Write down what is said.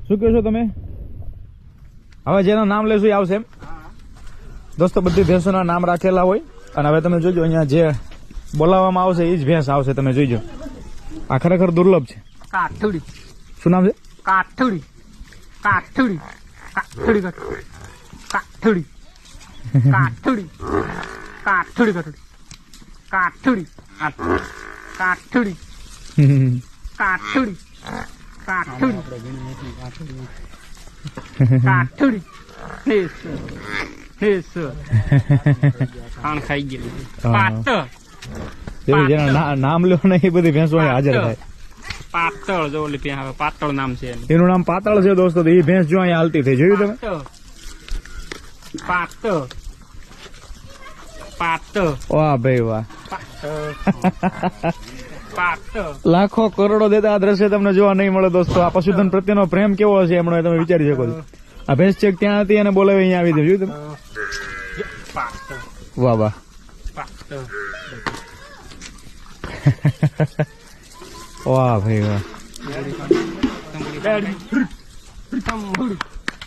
શું કહો છો તમે? હવે જેનું નામ લેશું એ આવશે એમ? દોસ્તો બધી ભેંસોના નામ રાખેલા હોય અને હવે તમે જોજો અહીંયા જે બોલાવવામાં આવશે એ જ ભેંસ આવશે. તમે જોઈજો, આ ખરેખર દુર્લભ છે. કાઠુડી. શું નામ છે? કાઠુડી. કાઠુડી. કાઠુડી. કાઠુડી. કાઠુડી. કાઠુડી. કાઠુડી. કાઠુડી. કાઠુડી. કાઠુડી. કાઠુડી. ખાણ ખાઈ ગયેલું. પાતળ. જેના નામ લો ને એ બધી ભેંસો અહીંયા હાજર થાય. પાતળ જો ઓલી ભેંસ પાતળ નામ છે એનું નામ પાતળ છે દોસ્તો. એ ભેંસ જો અહીંયા હાલતી થઈ, જોયું તમે? પાતળ. પાતળ. વાહ ભાઈ વાહ. પાતળ. લાખો કરોડો દેતા આ દ્રશ્ય તમને જોવા નહીં મળે દોસ્તો. આ પશુધન પ્રત્યેનો પ્રેમ કેવો હશે એમનો તમે વિચારી શકો છો. આ ભેંસ ચેક ત્યાં હતી અને બોલાવી અહીંયા આવી દે, જોયું તમે? વાહ વાહ. વાહ ભાઈ વાહ.